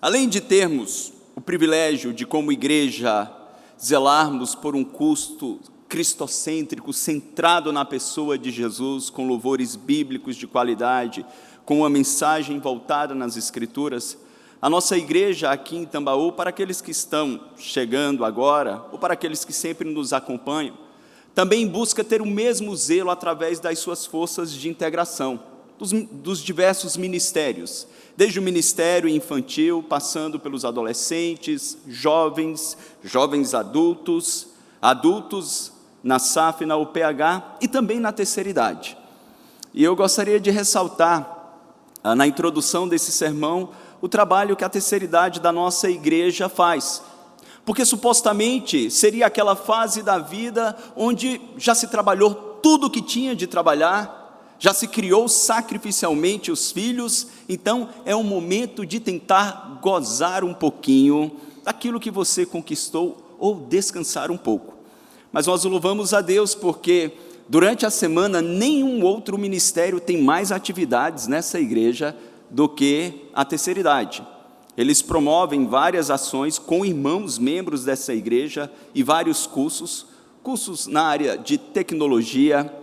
Além de termos o privilégio de, como igreja, zelarmos por um culto cristocêntrico, centrado na pessoa de Jesus, com louvores bíblicos de qualidade, com uma mensagem voltada nas Escrituras, a nossa igreja aqui em Tambaú, para aqueles que estão chegando agora, ou para aqueles que sempre nos acompanham, também busca ter o mesmo zelo através das suas forças de integração, dos diversos ministérios, desde o ministério infantil, passando pelos adolescentes, jovens adultos na SAF, na UPH e também na terceira idade. E eu gostaria de ressaltar, na introdução desse sermão, o trabalho que a terceira idade da nossa igreja faz, porque supostamente seria aquela fase da vida onde já se trabalhou tudo o que tinha de trabalhar, já se criou sacrificialmente os filhos, então é um momento de tentar gozar um pouquinho daquilo que você conquistou ou descansar um pouco. Mas nós louvamos a Deus porque durante a semana nenhum outro ministério tem mais atividades nessa igreja do que a terceira idade. Eles promovem várias ações com irmãos membros dessa igreja e vários cursos na área de tecnologia,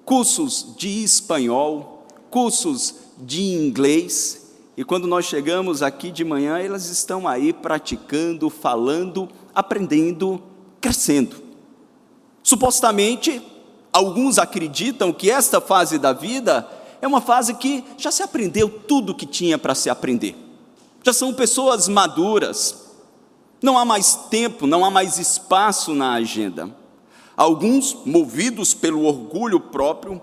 cursos de espanhol, cursos de inglês, e quando nós chegamos aqui de manhã, elas estão aí praticando, falando, aprendendo, crescendo. Supostamente, alguns acreditam que esta fase da vida é uma fase que já se aprendeu tudo o que tinha para se aprender. Já são pessoas maduras, não há mais tempo, não há mais espaço na agenda. Alguns, movidos pelo orgulho próprio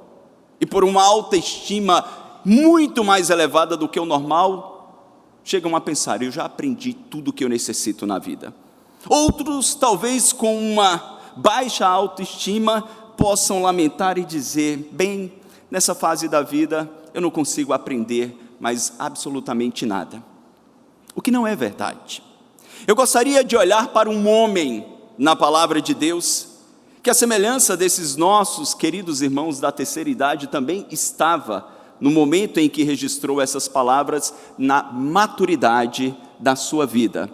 e por uma autoestima muito mais elevada do que o normal, chegam a pensar: eu já aprendi tudo o que eu necessito na vida. Outros, talvez com uma baixa autoestima, possam lamentar e dizer: bem, nessa fase da vida eu não consigo aprender mais absolutamente nada. O que não é verdade. Eu gostaria de olhar para um homem na palavra de Deus, que a semelhança desses nossos queridos irmãos da terceira idade também estava, no momento em que registrou essas palavras, na maturidade da sua vida.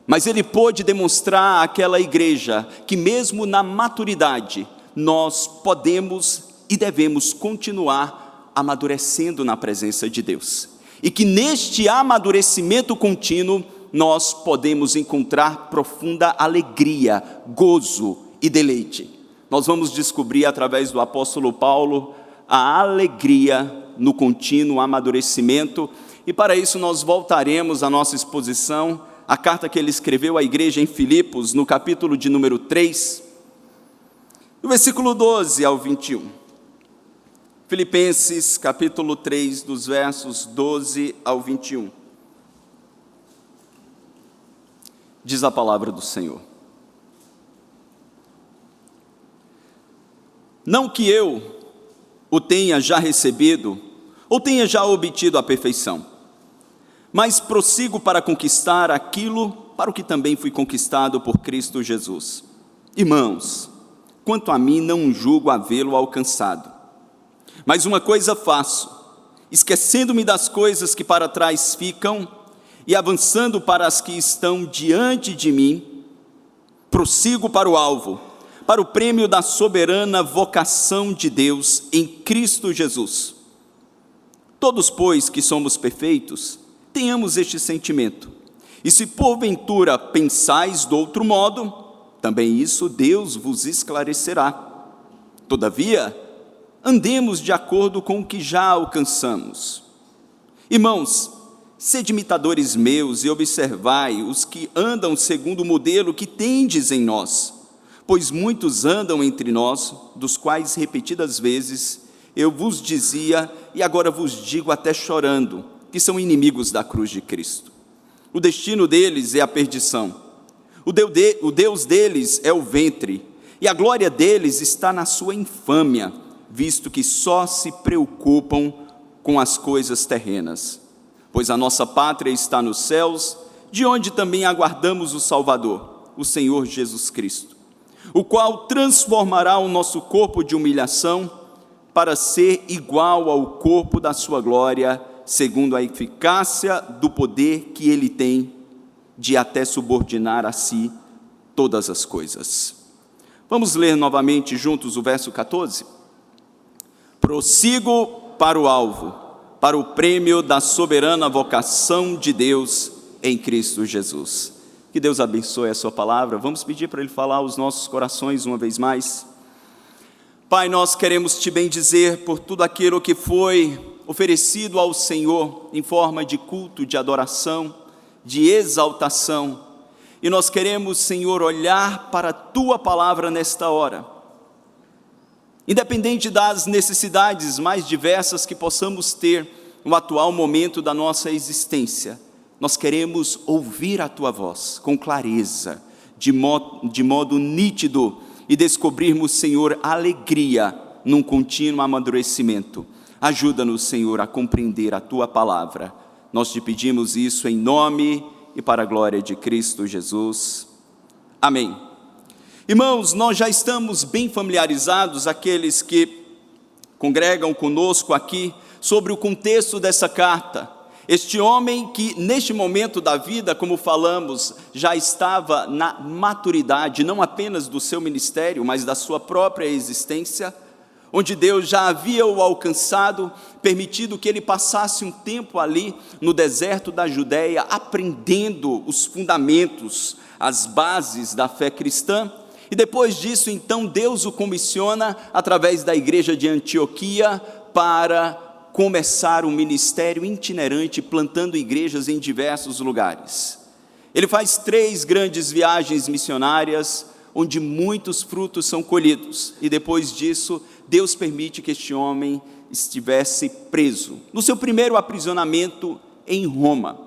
Mas ele pôde demonstrar àquela igreja que mesmo na maturidade, nós podemos e devemos continuar amadurecendo na presença de Deus. E que neste amadurecimento contínuo, nós podemos encontrar profunda alegria, gozo e deleite. Nós vamos descobrir através do apóstolo Paulo a alegria no contínuo amadurecimento, e para isso nós voltaremos à nossa exposição, a carta que ele escreveu à igreja em Filipos, no capítulo de número 3, do versículo 12 ao 21. Filipenses, capítulo 3, dos versos 12 ao 21. Diz a palavra do Senhor: não que eu o tenha já recebido, ou tenha já obtido a perfeição, mas prossigo para conquistar aquilo para o que também fui conquistado por Cristo Jesus. Irmãos, quanto a mim, não julgo havê-lo alcançado. Mas uma coisa faço, esquecendo-me das coisas que para trás ficam e avançando para as que estão diante de mim, prossigo para o alvo, para o prêmio da soberana vocação de Deus em Cristo Jesus. Todos, pois, que somos perfeitos, tenhamos este sentimento. E se porventura pensais de outro modo, também isso Deus vos esclarecerá. Todavia, andemos de acordo com o que já alcançamos. Irmãos, sede imitadores meus e observai os que andam segundo o modelo que tendes em nós, pois muitos andam entre nós, dos quais repetidas vezes eu vos dizia, e agora vos digo até chorando, que são inimigos da cruz de Cristo. O destino deles é a perdição, o Deus deles é o ventre, e a glória deles está na sua infâmia, visto que só se preocupam com as coisas terrenas. Pois a nossa pátria está nos céus, de onde também aguardamos o Salvador, o Senhor Jesus Cristo, o qual transformará o nosso corpo de humilhação para ser igual ao corpo da sua glória, segundo a eficácia do poder que ele tem de até subordinar a si todas as coisas. Vamos ler novamente juntos o verso 14? Prossigo para o alvo, para o prêmio da soberana vocação de Deus em Cristo Jesus. Que Deus abençoe a sua palavra. Vamos pedir para Ele falar aos nossos corações uma vez mais. Pai, nós queremos te bendizer por tudo aquilo que foi oferecido ao Senhor em forma de culto, de adoração, de exaltação. E nós queremos, Senhor, olhar para a tua palavra nesta hora. Independente das necessidades mais diversas que possamos ter no atual momento da nossa existência, nós queremos ouvir a tua voz com clareza, de modo nítido, e descobrirmos, Senhor, alegria num contínuo amadurecimento. Ajuda-nos, Senhor, a compreender a tua palavra. Nós te pedimos isso em nome e para a glória de Cristo Jesus. Amém. Irmãos, nós já estamos bem familiarizados, aqueles que congregam conosco aqui, sobre o contexto dessa carta. Este homem que neste momento da vida, como falamos, já estava na maturidade, não apenas do seu ministério, mas da sua própria existência, onde Deus já havia o alcançado, permitido que ele passasse um tempo ali no deserto da Judéia, aprendendo os fundamentos, as bases da fé cristã. E depois disso, então, Deus o comissiona através da igreja de Antioquia para começar um ministério itinerante, plantando igrejas em diversos lugares. Ele faz 3 grandes viagens missionárias, onde muitos frutos são colhidos, e depois disso, Deus permite que este homem estivesse preso, no seu primeiro aprisionamento em Roma.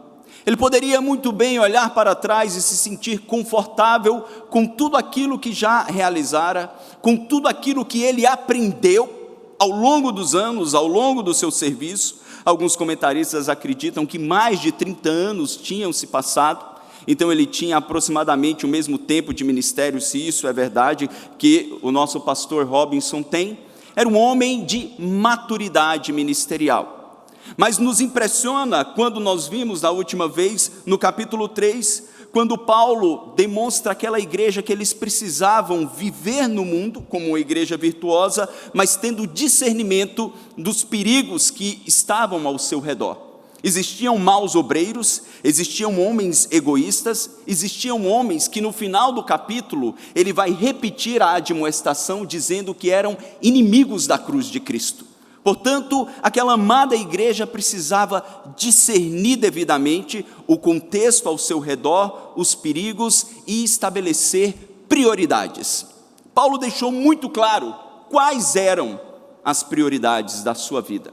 Ele poderia muito bem olhar para trás e se sentir confortável com tudo aquilo que já realizara, com tudo aquilo que ele aprendeu ao longo dos anos, ao longo do seu serviço. Alguns comentaristas acreditam que mais de 30 anos tinham se passado, então ele tinha aproximadamente o mesmo tempo de ministério, se isso é verdade, que o nosso pastor Robinson tem. Era um homem de maturidade ministerial. Mas nos impressiona quando nós vimos na última vez, no capítulo 3, quando Paulo demonstra àquela igreja que eles precisavam viver no mundo como uma igreja virtuosa, mas tendo discernimento dos perigos que estavam ao seu redor. Existiam maus obreiros, existiam homens egoístas, existiam homens que no final do capítulo ele vai repetir a admoestação dizendo que eram inimigos da cruz de Cristo. Portanto, aquela amada igreja precisava discernir devidamente o contexto ao seu redor, os perigos e estabelecer prioridades. Paulo deixou muito claro quais eram as prioridades da sua vida,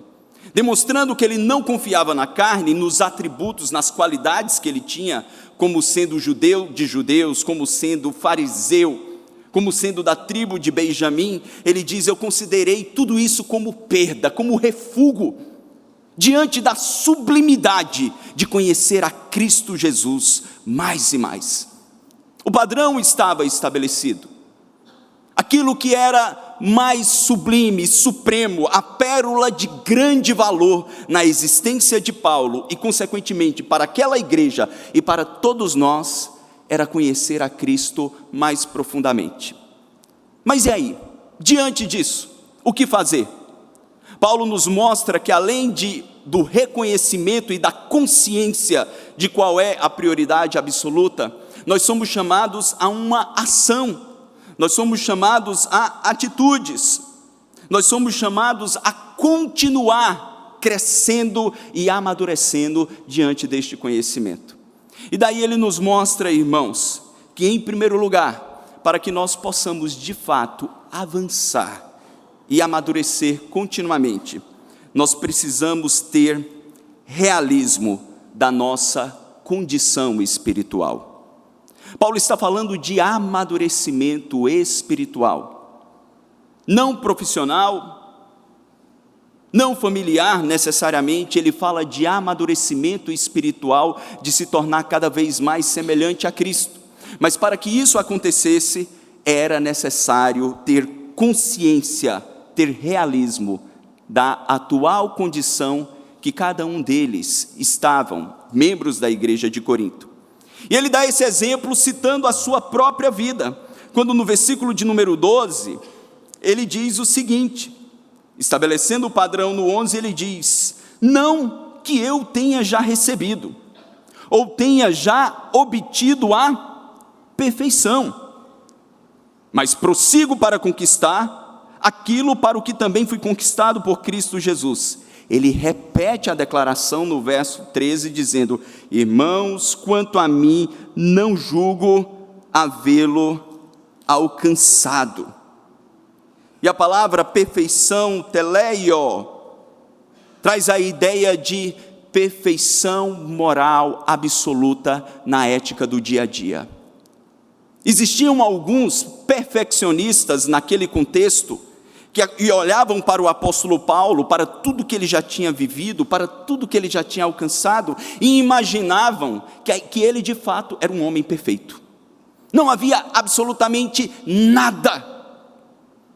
demonstrando que ele não confiava na carne, nos atributos, nas qualidades que ele tinha, como sendo judeu de judeus, como sendo fariseu, como sendo da tribo de Benjamim. Ele diz: eu considerei tudo isso como perda, como refúgio, diante da sublimidade de conhecer a Cristo Jesus mais e mais. O padrão estava estabelecido. Aquilo que era mais sublime, supremo, a pérola de grande valor na existência de Paulo e, consequentemente, para aquela igreja e para todos nós, era conhecer a Cristo mais profundamente. Mas e aí? Diante disso, o que fazer? Paulo nos mostra que além do reconhecimento e da consciência de qual é a prioridade absoluta, nós somos chamados a uma ação, nós somos chamados a atitudes, nós somos chamados a continuar crescendo e amadurecendo diante deste conhecimento. E daí ele nos mostra, irmãos, que em primeiro lugar, para que nós possamos de fato avançar e amadurecer continuamente, nós precisamos ter realismo da nossa condição espiritual. Paulo está falando de amadurecimento espiritual, não profissional, não familiar necessariamente. Ele fala de amadurecimento espiritual, de se tornar cada vez mais semelhante a Cristo. Mas para que isso acontecesse, era necessário ter consciência, ter realismo da atual condição que cada um deles estavam membros da igreja de Corinto. E ele dá esse exemplo citando a sua própria vida, quando no versículo de número 12, ele diz o seguinte, estabelecendo o padrão no 11, ele diz: não que eu tenha já recebido, ou tenha já obtido a perfeição, mas prossigo para conquistar aquilo para o que também fui conquistado por Cristo Jesus. Ele repete a declaração no verso 13, dizendo: irmãos, quanto a mim, não julgo havê-lo alcançado. E a palavra perfeição, teleio, traz a ideia de perfeição moral absoluta na ética do dia a dia. Existiam alguns perfeccionistas naquele contexto que olhavam para o apóstolo Paulo, para tudo que ele já tinha vivido, para tudo que ele já tinha alcançado, e imaginavam que ele de fato era um homem perfeito. Não havia absolutamente nada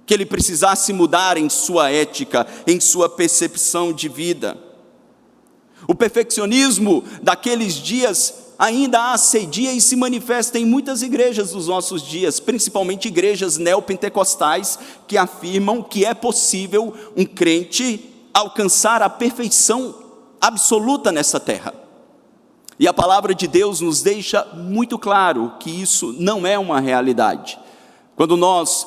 que ele precisasse mudar em sua ética, em sua percepção de vida. O perfeccionismo daqueles dias ainda assedia e se manifesta em muitas igrejas dos nossos dias, principalmente igrejas neopentecostais, que afirmam que é possível um crente alcançar a perfeição absoluta nessa terra. E a palavra de Deus nos deixa muito claro que isso não é uma realidade. Quando nós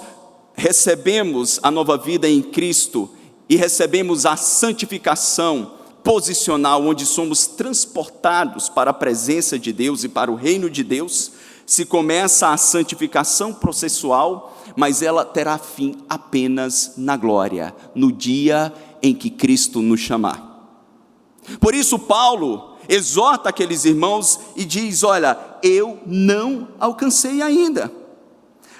recebemos a nova vida em Cristo e recebemos a santificação posicional, onde somos transportados para a presença de Deus e para o reino de Deus, se começa a santificação processual, mas ela terá fim apenas na glória, no dia em que Cristo nos chamar. Por isso Paulo exorta aqueles irmãos e diz: olha, eu não alcancei ainda.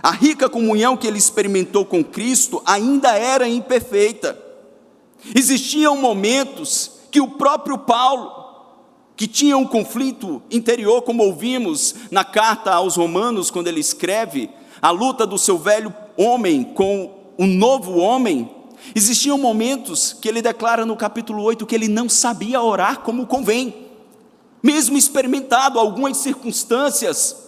A rica comunhão que ele experimentou com Cristo ainda era imperfeita. Existiam momentos que o próprio Paulo, que tinha um conflito interior, como ouvimos na carta aos Romanos, quando ele escreve a luta do seu velho homem com o novo homem, existiam momentos que ele declara no capítulo 8 que ele não sabia orar como convém. Mesmo experimentado, algumas circunstâncias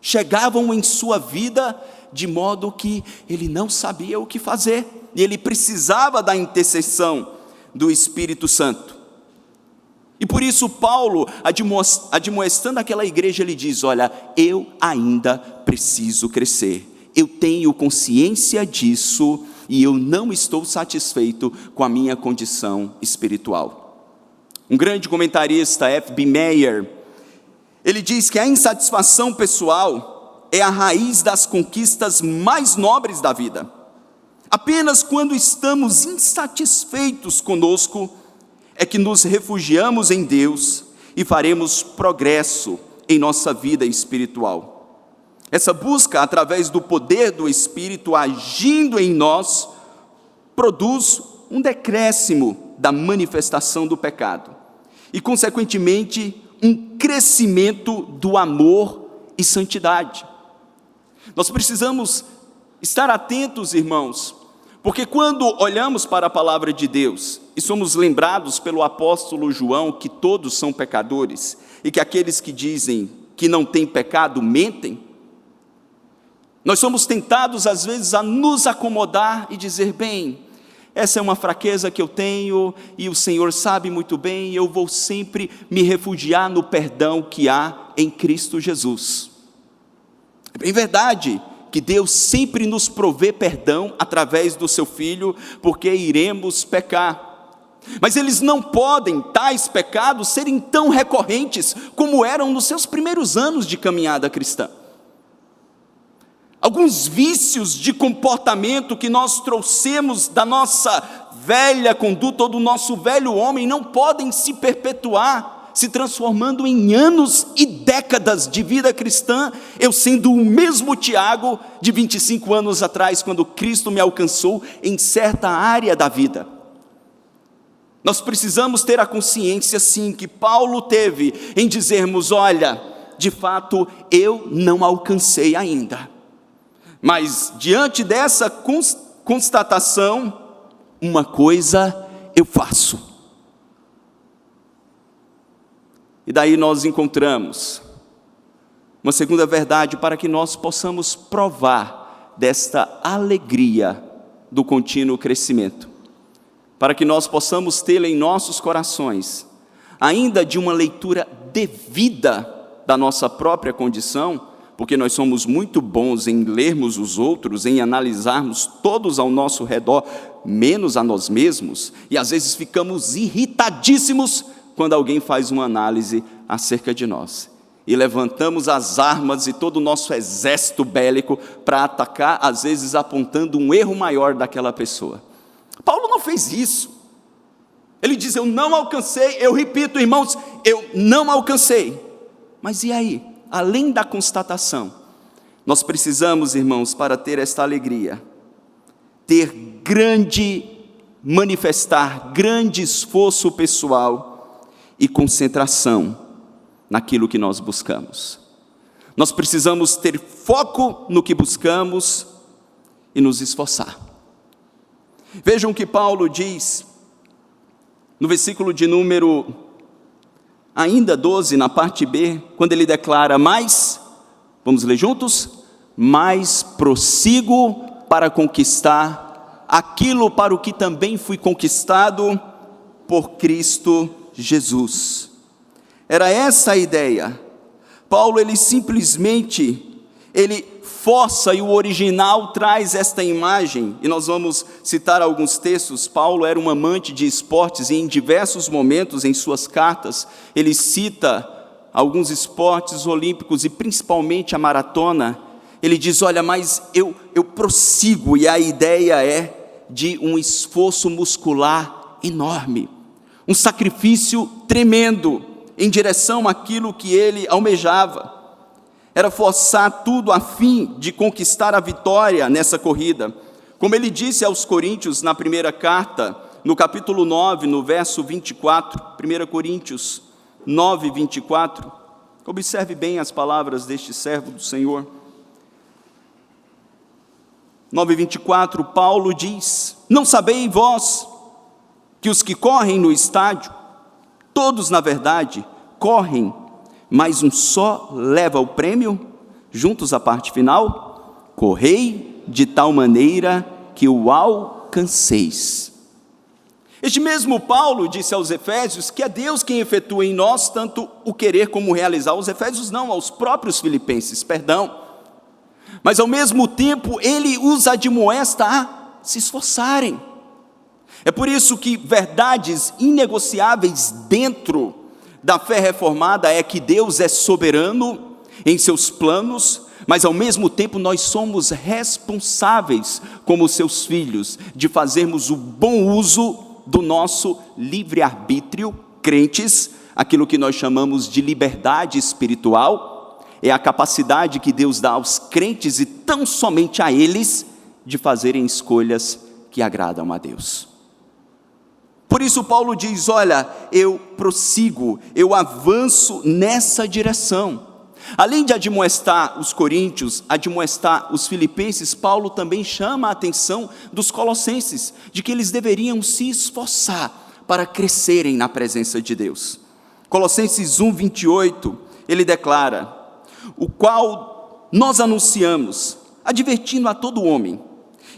chegavam em sua vida de modo que ele não sabia o que fazer, e ele precisava da intercessão do Espírito Santo. E por isso Paulo, admoestando aquela igreja, ele diz: olha, eu ainda preciso crescer, eu tenho consciência disso, e eu não estou satisfeito com a minha condição espiritual. Um grande comentarista, F.B. Meyer, ele diz que a insatisfação pessoal é a raiz das conquistas mais nobres da vida. Apenas quando estamos insatisfeitos conosco, é que nos refugiamos em Deus e faremos progresso em nossa vida espiritual. Essa busca, através do poder do Espírito agindo em nós, produz um decréscimo da manifestação do pecado e, consequentemente, um crescimento do amor e santidade. Nós precisamos estar atentos, irmãos, porque quando olhamos para a palavra de Deus e somos lembrados pelo apóstolo João que todos são pecadores e que aqueles que dizem que não têm pecado mentem, nós somos tentados às vezes a nos acomodar e dizer: bem, essa é uma fraqueza que eu tenho e o Senhor sabe muito bem, eu vou sempre me refugiar no perdão que há em Cristo Jesus. É bem verdade que Deus sempre nos provê perdão através do seu Filho, porque iremos pecar. Mas eles não podem, tais pecados, serem tão recorrentes como eram nos seus primeiros anos de caminhada cristã. Alguns vícios de comportamento que nós trouxemos da nossa velha conduta ou do nosso velho homem não podem se perpetuar, se transformando em anos e décadas de vida cristã, eu sendo o mesmo Tiago de 25 anos atrás, quando Cristo me alcançou em certa área da vida. Nós precisamos ter a consciência, sim, que Paulo teve em dizermos: olha, de fato eu não alcancei ainda. Mas diante dessa constatação, uma coisa eu faço. E daí nós encontramos uma segunda verdade para que nós possamos provar desta alegria do contínuo crescimento, para que nós possamos tê-la em nossos corações, ainda de uma leitura devida da nossa própria condição, porque nós somos muito bons em lermos os outros, em analisarmos todos ao nosso redor, menos a nós mesmos, e às vezes ficamos irritadíssimos quando alguém faz uma análise acerca de nós. E levantamos as armas e todo o nosso exército bélico para atacar, às vezes apontando um erro maior daquela pessoa. Paulo não fez isso. Ele diz: eu não alcancei, eu repito, irmãos, eu não alcancei. Mas e aí? Além da constatação, nós precisamos, irmãos, para ter esta alegria, manifestar grande esforço pessoal e concentração naquilo que nós buscamos. Nós precisamos ter foco no que buscamos e nos esforçar. Vejam o que Paulo diz no versículo de número ainda 12, na parte B, quando ele declara: mas, vamos ler juntos? Mas prossigo para conquistar aquilo para o que também fui conquistado por Cristo Jesus. Era essa a ideia. Paulo, ele força, e o original traz esta imagem, e nós vamos citar alguns textos. Paulo era um amante de esportes, e em diversos momentos em suas cartas, ele cita alguns esportes olímpicos, e principalmente a maratona. Ele diz: olha, mas eu prossigo, e a ideia é de um esforço muscular enorme, um sacrifício tremendo, em direção àquilo que ele almejava. Era forçar tudo a fim de conquistar a vitória nessa corrida. Como ele disse aos Coríntios na primeira carta, no capítulo 9, no verso 24, 1 Coríntios 9, 24, observe bem as palavras deste servo do Senhor. 9, 24, Paulo diz: não sabeis vós que os que correm no estádio, todos, na verdade, correm, mas um só leva o prêmio? Juntos à parte final: correi de tal maneira que o alcanceis. Este mesmo Paulo disse aos Efésios que é Deus quem efetua em nós tanto o querer como o realizar. Aos Efésios não, aos próprios Filipenses, perdão. Mas ao mesmo tempo ele os admoesta a se esforçarem. É por isso que verdades inegociáveis dentro da fé reformada é que Deus é soberano em seus planos, mas ao mesmo tempo nós somos responsáveis, como seus filhos, de fazermos o bom uso do nosso livre-arbítrio. Crentes, aquilo que nós chamamos de liberdade espiritual, é a capacidade que Deus dá aos crentes, e tão somente a eles, de fazerem escolhas que agradam a Deus. Por isso Paulo diz: olha, eu prossigo, eu avanço nessa direção. Além de admoestar os coríntios, admoestar os filipenses, Paulo também chama a atenção dos colossenses, de que eles deveriam se esforçar para crescerem na presença de Deus. Colossenses 1, 28, ele declara: o qual nós anunciamos, advertindo a todo homem,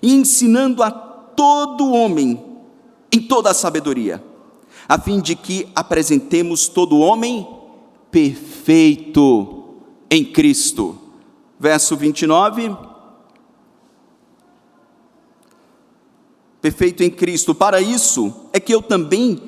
e ensinando a todo homem, em toda a sabedoria, a fim de que apresentemos todo homem perfeito em Cristo. Verso 29, perfeito em Cristo. Para isso é que eu também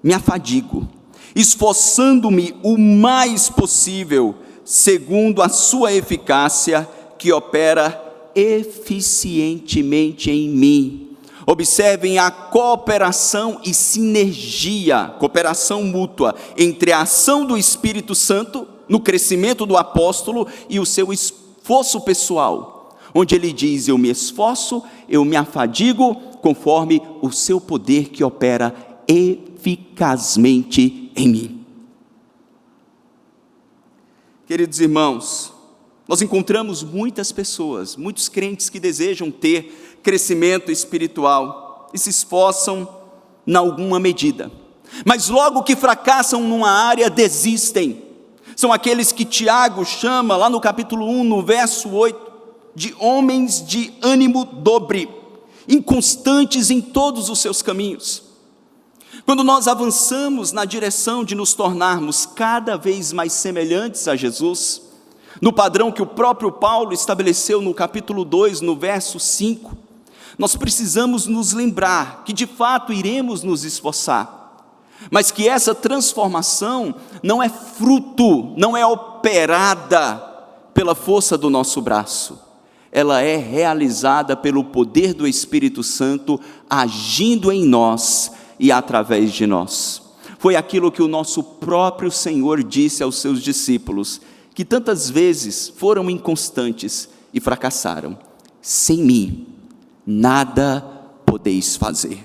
me afadigo, esforçando-me o mais possível, segundo a sua eficácia, que opera eficientemente em mim. Observem a cooperação e sinergia, cooperação mútua, entre a ação do Espírito Santo, no crescimento do apóstolo, e o seu esforço pessoal, onde ele diz: eu me esforço, eu me afadigo, conforme o seu poder que opera eficazmente em mim. Queridos irmãos, nós encontramos muitas pessoas, muitos crentes que desejam ter crescimento espiritual e se esforçam em alguma medida. mas logo que fracassam numa área, desistem. São aqueles que Tiago chama, lá no capítulo 1, no verso 8, de homens de ânimo dobre, inconstantes em todos os seus caminhos. Quando nós avançamos na direção de nos tornarmos cada vez mais semelhantes a Jesus, no padrão que o próprio Paulo estabeleceu no capítulo 2, no verso 5, nós precisamos nos lembrar que de fato iremos nos esforçar, mas que essa transformação não é fruto, não é operada pela força do nosso braço, ela é realizada pelo poder do Espírito Santo agindo em nós e através de nós. Foi aquilo que o nosso próprio Senhor disse aos seus discípulos, que tantas vezes foram inconstantes e fracassaram: sem mim nada podeis fazer.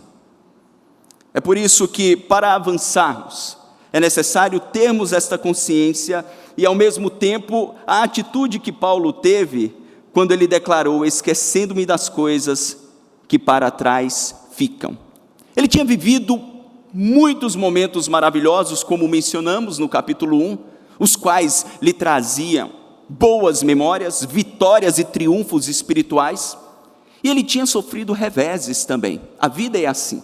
É por isso que, para avançarmos, é necessário termos esta consciência e, ao mesmo tempo, a atitude que Paulo teve quando ele declarou: esquecendo-me das coisas que para trás ficam. Ele tinha vivido muitos momentos maravilhosos, como mencionamos no capítulo 1, os quais lhe traziam boas memórias, vitórias e triunfos espirituais, e ele tinha sofrido reveses também. A vida é assim.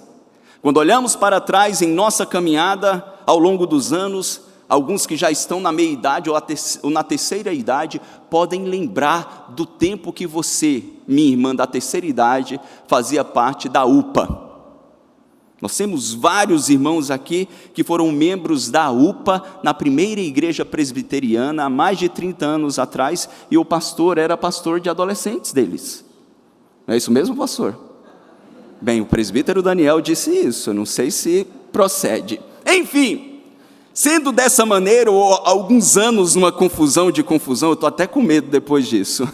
Quando olhamos para trás em nossa caminhada, ao longo dos anos, alguns que já estão na meia-idade ou na terceira idade, podem lembrar do tempo que você, minha irmã da terceira idade, fazia parte da UPA. Nós temos vários irmãos aqui que foram membros da UPA na primeira igreja presbiteriana há mais de 30 anos atrás, e o pastor era pastor de adolescentes deles. Não é isso mesmo, pastor? Bem, o presbítero Daniel disse isso, eu não sei se procede. Enfim, sendo dessa maneira, ou alguns anos numa confusão, eu estou até com medo depois disso.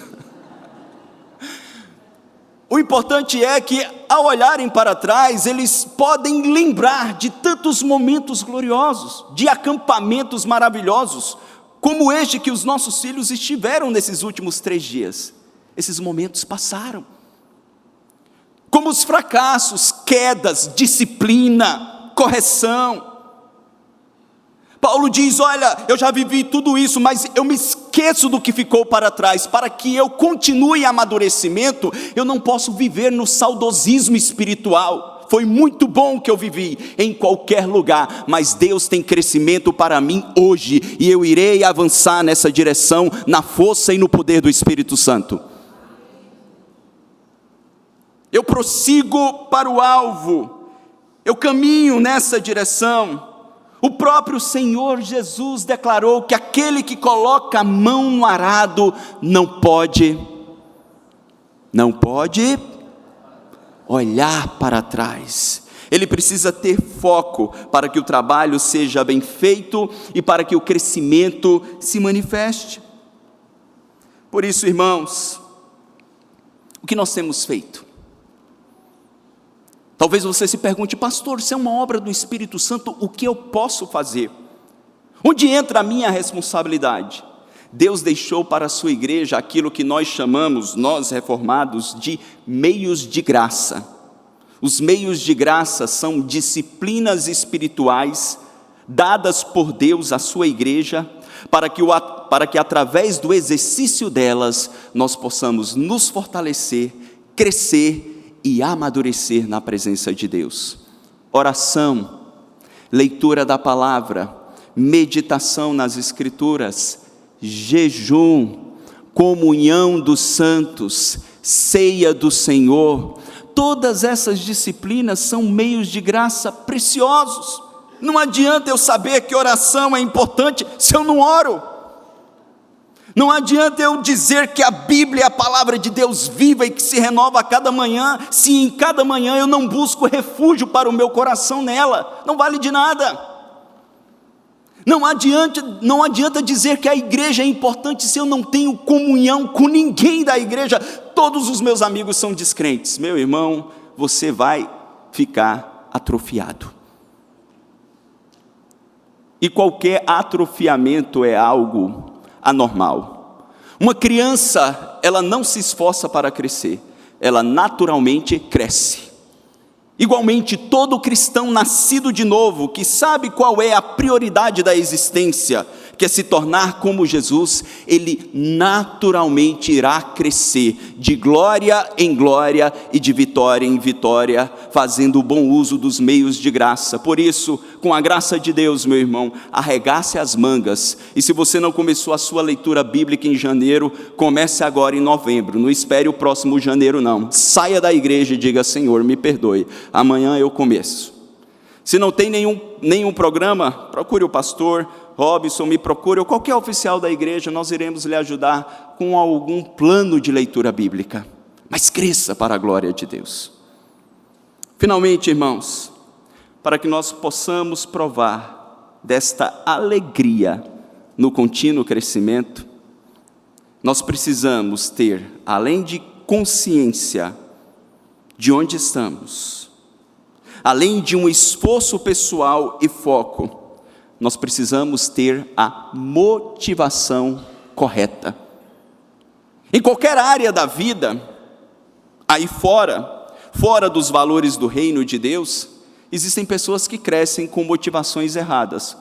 O importante é que, ao olharem para trás, eles podem lembrar de tantos momentos gloriosos, de acampamentos maravilhosos, como este que os nossos filhos estiveram nesses últimos 3 dias. Esses momentos passaram. Como os fracassos, quedas, disciplina, correção. Paulo diz: olha, eu já vivi tudo isso, mas eu me esqueço do que ficou para trás. Para que eu continue em amadurecimento, eu não posso viver no saudosismo espiritual. Foi muito bom o que eu vivi em qualquer lugar, mas Deus tem crescimento para mim hoje, e eu irei avançar nessa direção, na força e no poder do Espírito Santo. Eu prossigo para o alvo, eu caminho nessa direção. O próprio Senhor Jesus declarou que aquele que coloca a mão no arado não pode olhar para trás. Ele precisa ter foco para que o trabalho seja bem feito e para que o crescimento se manifeste. Por isso, irmãos, o que nós temos feito? Talvez você se pergunte: pastor, isso é uma obra do Espírito Santo, o que eu posso fazer? Onde entra a minha responsabilidade? Deus deixou para a sua igreja aquilo que nós chamamos, nós reformados, de meios de graça. Os meios de graça são disciplinas espirituais dadas por Deus à sua igreja, para que através do exercício delas nós possamos nos fortalecer, crescer e amadurecer na presença de Deus. Oração, leitura da palavra, meditação nas Escrituras, jejum, comunhão dos santos, ceia do Senhor, todas essas disciplinas são meios de graça preciosos. Não adianta eu saber que oração é importante se eu não oro. Não adianta eu dizer que a Bíblia é a palavra de Deus viva e que se renova a cada manhã, se em cada manhã eu não busco refúgio para o meu coração nela. Não vale de nada. Não adianta dizer que a igreja é importante se eu não tenho comunhão com ninguém da igreja. Todos os meus amigos são descrentes. Meu irmão, você vai ficar atrofiado. E qualquer atrofiamento é algo anormal. Uma criança, ela não se esforça para crescer, ela naturalmente cresce. Igualmente, todo cristão nascido de novo, que sabe qual é a prioridade da existência, que é se tornar como Jesus, ele naturalmente irá crescer de glória em glória e de vitória em vitória, fazendo o bom uso dos meios de graça. Por isso, com a graça de Deus, meu irmão, arregace as mangas, e se você não começou a sua leitura bíblica em janeiro, comece agora em novembro, não espere o próximo janeiro não, saia da igreja e diga: Senhor, me perdoe, amanhã eu começo. Se não tem nenhum programa, procure o pastor Robson, me procure, ou qualquer oficial da igreja, nós iremos lhe ajudar com algum plano de leitura bíblica, mas cresça para a glória de Deus. Finalmente, irmãos, para que nós possamos provar desta alegria no contínuo crescimento, nós precisamos ter, além de consciência de onde estamos, além de um esforço pessoal e foco, nós precisamos ter a motivação correta. Em qualquer área da vida, aí fora dos valores do reino de Deus, existem pessoas que crescem com motivações erradas,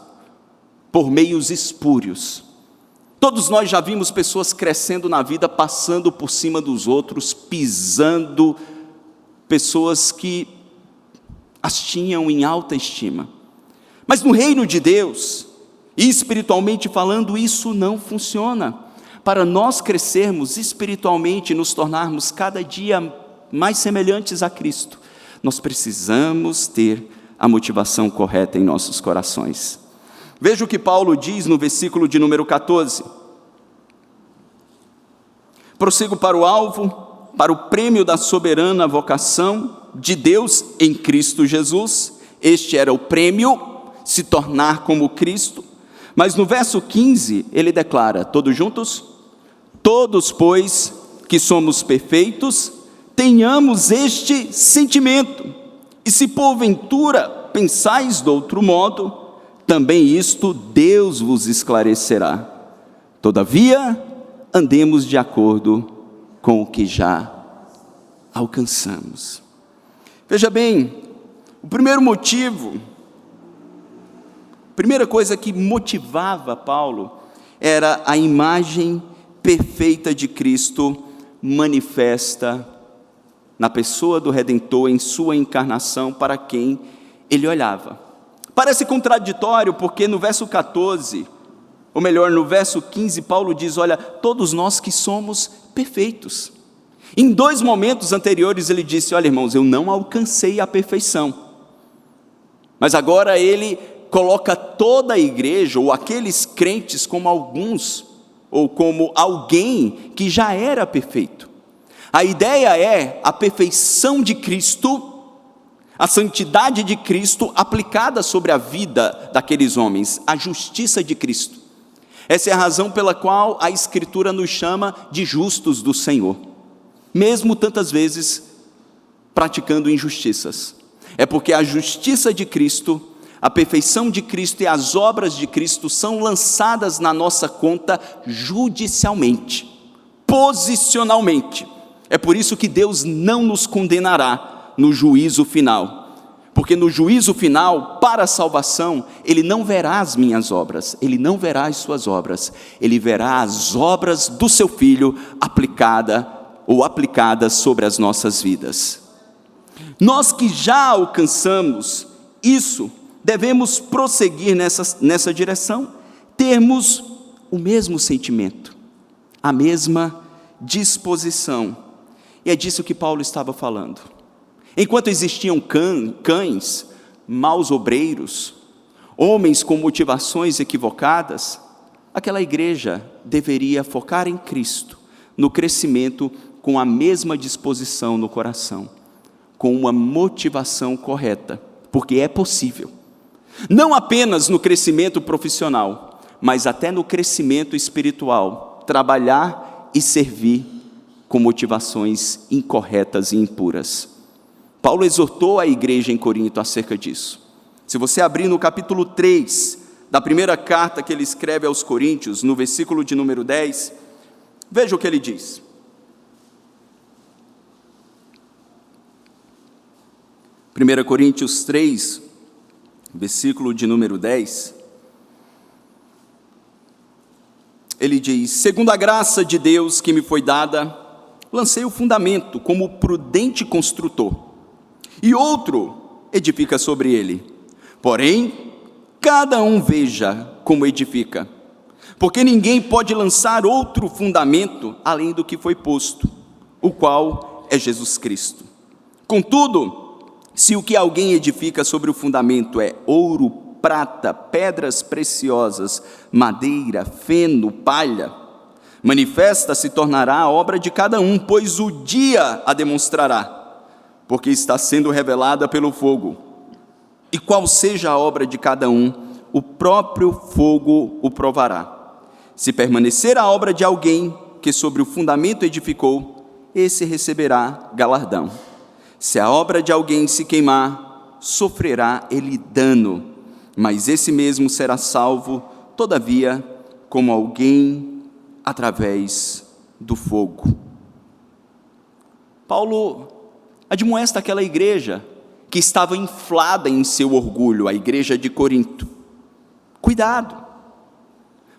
por meios espúrios. Todos nós já vimos pessoas crescendo na vida, passando por cima dos outros, pisando, pessoas que as tinham em alta estima. Mas no reino de Deus, e espiritualmente falando, isso não funciona. Para nós crescermos espiritualmente, nos tornarmos cada dia mais semelhantes a Cristo, nós precisamos ter a motivação correta em nossos corações. Veja o que Paulo diz no versículo de número 14. Prossigo para o alvo, para o prêmio da soberana vocação de Deus em Cristo Jesus. Este era o prêmio, se tornar como Cristo. Mas no verso 15 ele declara, todos juntos? Todos, pois, que somos perfeitos, tenhamos este sentimento, e se porventura pensais de outro modo, também isto Deus vos esclarecerá. Todavia, andemos de acordo com o que já alcançamos. Veja bem, o primeiro motivo, a primeira coisa que motivava Paulo era a imagem perfeita de Cristo manifesta na pessoa do Redentor, em sua encarnação, para quem ele olhava. Parece contraditório, porque no verso 14, ou melhor, no verso 15, Paulo diz, olha, todos nós que somos perfeitos. Em dois momentos anteriores ele disse, olha irmãos, eu não alcancei a perfeição. Mas agora ele coloca toda a igreja, ou aqueles crentes, como alguns, ou como alguém que já era perfeito. A ideia é a perfeição de Cristo, a santidade de Cristo aplicada sobre a vida daqueles homens, a justiça de Cristo. Essa é a razão pela qual a Escritura nos chama de justos do Senhor, mesmo tantas vezes praticando injustiças. É porque a justiça de Cristo, a perfeição de Cristo e as obras de Cristo são lançadas na nossa conta judicialmente, posicionalmente. É por isso que Deus não nos condenará no juízo final, porque no juízo final, para a salvação, Ele não verá as minhas obras, Ele não verá as suas obras, Ele verá as obras do seu Filho aplicadas sobre as nossas vidas. Nós que já alcançamos isso, devemos prosseguir nessa direção, termos o mesmo sentimento, a mesma disposição. E é disso que Paulo estava falando. Enquanto existiam cães, maus obreiros, homens com motivações equivocadas, aquela igreja deveria focar em Cristo, no crescimento com a mesma disposição no coração, com uma motivação correta, porque é possível. Não apenas no crescimento profissional, mas até no crescimento espiritual, trabalhar e servir com motivações incorretas e impuras. Paulo exortou a igreja em Corinto acerca disso. Se você abrir no capítulo 3, da primeira carta que ele escreve aos Coríntios, no versículo de número 10, veja o que ele diz. 1 Coríntios 3, versículo de número 10, ele diz: segundo a graça de Deus que me foi dada, lancei o fundamento como prudente construtor, e outro edifica sobre ele. Porém, cada um veja como edifica, porque ninguém pode lançar outro fundamento além do que foi posto, o qual é Jesus Cristo. Contudo, se o que alguém edifica sobre o fundamento é ouro, prata, pedras preciosas, madeira, feno, palha, manifesta se tornará a obra de cada um, pois o dia a demonstrará, porque está sendo revelada pelo fogo. E qual seja a obra de cada um, o próprio fogo o provará. Se permanecer a obra de alguém que sobre o fundamento edificou, esse receberá galardão. Se a obra de alguém se queimar, sofrerá ele dano, mas esse mesmo será salvo, todavia, como alguém através do fogo. Paulo admoesta aquela igreja que estava inflada em seu orgulho, a igreja de Corinto. Cuidado,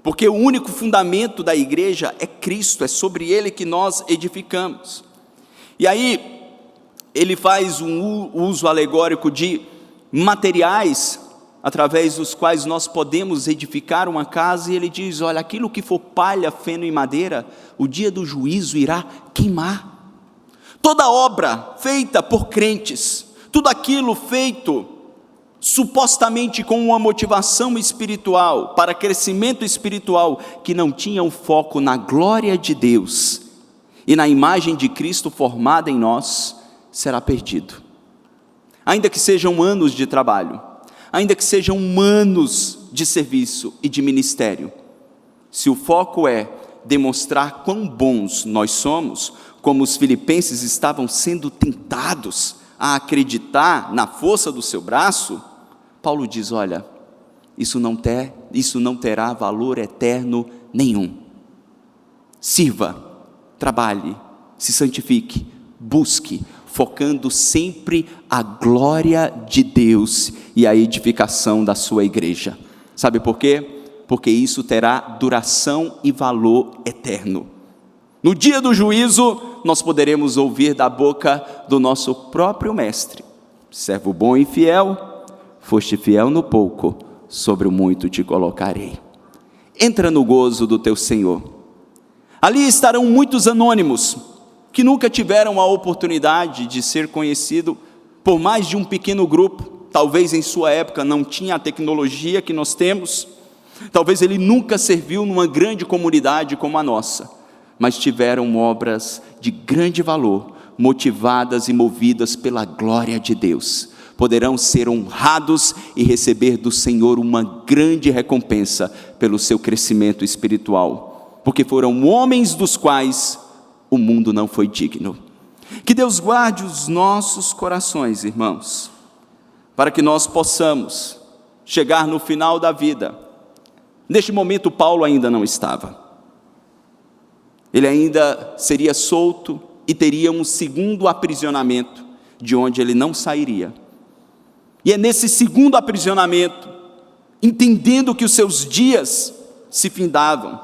porque o único fundamento da igreja é Cristo, é sobre ele que nós edificamos. E aí, ele faz um uso alegórico de materiais, através dos quais nós podemos edificar uma casa, e ele diz: olha, aquilo que for palha, feno e madeira, o dia do juízo irá queimar. Toda obra feita por crentes, tudo aquilo feito supostamente com uma motivação espiritual, para crescimento espiritual, que não tinha um foco na glória de Deus e na imagem de Cristo formada em nós, será perdido. Ainda que sejam anos de trabalho, ainda que sejam anos de serviço e de ministério, se o foco é demonstrar quão bons nós somos, como os filipenses estavam sendo tentados a acreditar na força do seu braço, Paulo diz: olha, isso não terá valor eterno nenhum. Sirva, trabalhe, se santifique, busque, focando sempre a glória de Deus e a edificação da sua igreja. Sabe por quê? Porque isso terá duração e valor eterno. No dia do juízo, nós poderemos ouvir da boca do nosso próprio mestre: servo bom e fiel, foste fiel no pouco, sobre o muito te colocarei. Entra no gozo do teu Senhor. Ali estarão muitos anônimos, que nunca tiveram a oportunidade de ser conhecido por mais de um pequeno grupo. Talvez em sua época não tinha a tecnologia que nós temos, talvez ele nunca serviu numa grande comunidade como a nossa, mas tiveram obras de grande valor, motivadas e movidas pela glória de Deus. Poderão ser honrados e receber do Senhor uma grande recompensa pelo seu crescimento espiritual, porque foram homens dos quais o mundo não foi digno. Que Deus guarde os nossos corações, irmãos, para que nós possamos chegar no final da vida. Neste momento Paulo ainda não estava. Ele ainda seria solto e teria um segundo aprisionamento, de onde ele não sairia. E é nesse segundo aprisionamento, entendendo que os seus dias se findavam,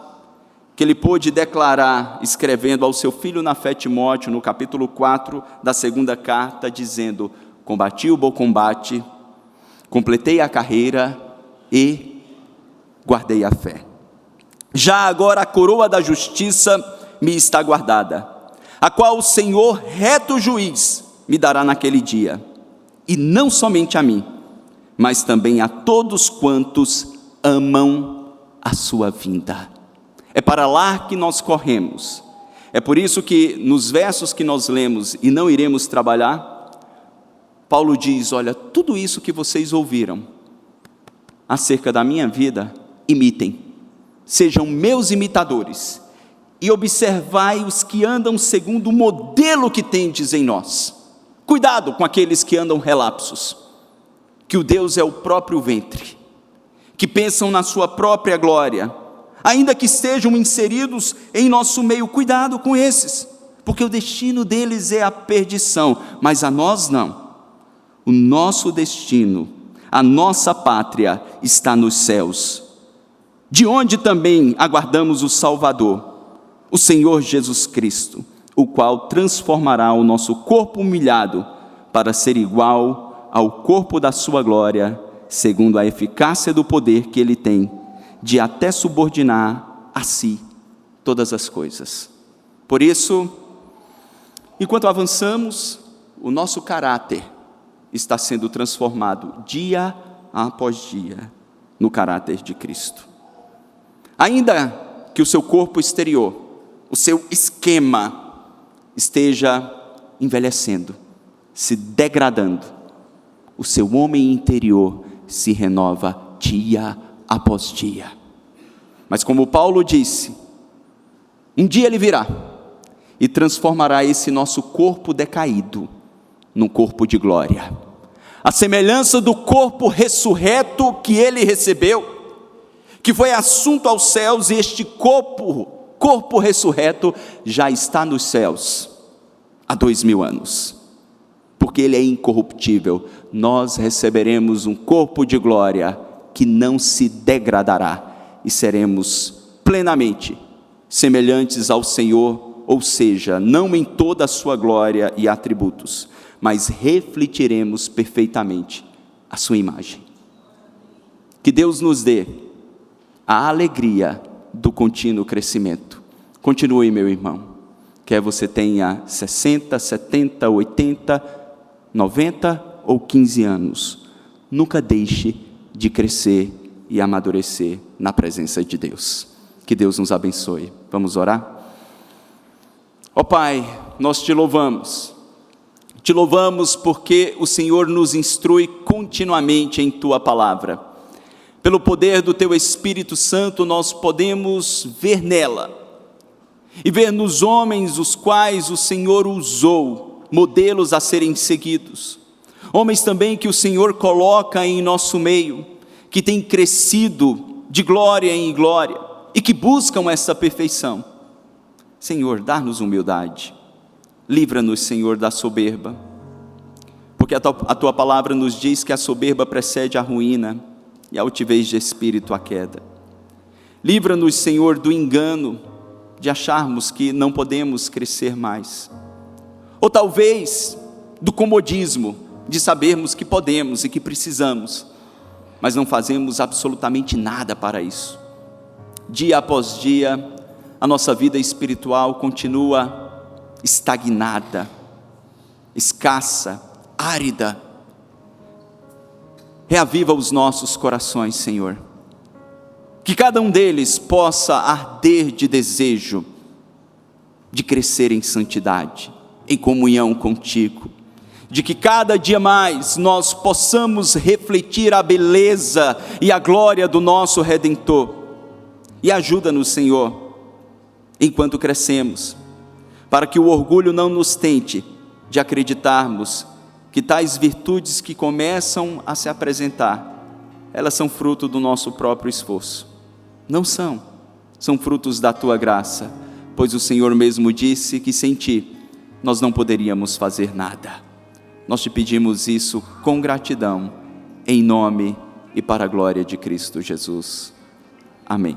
que ele pôde declarar, escrevendo ao seu filho na fé Timóteo, no capítulo 4 da segunda carta, dizendo: combati o bom combate, completei a carreira e guardei a fé. Já agora a coroa da justiça me está guardada, a qual o Senhor, reto juiz, me dará naquele dia, e não somente a mim, mas também a todos quantos amam a sua vinda. É para lá que nós corremos. É por isso que nos versos que nós lemos e não iremos trabalhar, Paulo diz: olha, tudo isso que vocês ouviram acerca da minha vida, imitem, sejam meus imitadores, e observai os que andam segundo o modelo que tendes em nós. Cuidado com aqueles que andam relapsos, que o Deus é o próprio ventre, que pensam na sua própria glória, ainda que estejam inseridos em nosso meio. Cuidado com esses, porque o destino deles é a perdição, mas a nós não. O nosso destino, a nossa pátria está nos céus, de onde também aguardamos o Salvador, o Senhor Jesus Cristo, o qual transformará o nosso corpo humilhado para ser igual ao corpo da sua glória, segundo a eficácia do poder que ele tem, de até subordinar a si todas as coisas. Por isso, enquanto avançamos, o nosso caráter está sendo transformado dia após dia no caráter de Cristo. Ainda que o seu corpo exterior, o seu esquema esteja envelhecendo, se degradando, o seu homem interior se renova dia após dia. Mas como Paulo disse, um dia ele virá e transformará esse nosso corpo decaído num corpo de glória, a semelhança do corpo ressurreto que ele recebeu, que foi assunto aos céus, e este corpo ressurreto já está nos céus há 2000 anos, porque ele é incorruptível. Nós receberemos um corpo de glória que não se degradará, e seremos plenamente semelhantes ao Senhor, ou seja, não em toda a sua glória e atributos, mas refletiremos perfeitamente a sua imagem. Que Deus nos dê a alegria do contínuo crescimento. Continue, meu irmão, quer você tenha 60, 70, 80, 90 ou 15 anos, nunca deixe de crescer e amadurecer na presença de Deus. Que Deus nos abençoe. Vamos orar? Ó Pai, nós te louvamos porque o Senhor nos instrui continuamente em Tua palavra. Pelo poder do Teu Espírito Santo, nós podemos ver nela, e ver nos homens os quais o Senhor usou, modelos a serem seguidos, homens também que o Senhor coloca em nosso meio, que têm crescido de glória em glória, e que buscam essa perfeição. Senhor, dá-nos humildade, livra-nos, Senhor, da soberba, porque a Tua palavra nos diz que a soberba precede a ruína, e a altivez de espírito a queda. Livra-nos, Senhor, do engano, de acharmos que não podemos crescer mais, ou talvez do comodismo, de sabermos que podemos e que precisamos, mas não fazemos absolutamente nada para isso. Dia após dia, a nossa vida espiritual continua estagnada, escassa, árida. Reaviva os nossos corações, Senhor, que cada um deles possa arder de desejo de crescer em santidade, em comunhão contigo, de que cada dia mais nós possamos refletir a beleza e a glória do nosso Redentor. E ajuda-nos, Senhor, enquanto crescemos, para que o orgulho não nos tente de acreditarmos que tais virtudes que começam a se apresentar, elas são fruto do nosso próprio esforço. Não são, são frutos da Tua graça, pois o Senhor mesmo disse que sem Ti nós não poderíamos fazer nada. Nós te pedimos isso com gratidão, em nome e para a glória de Cristo Jesus. Amém.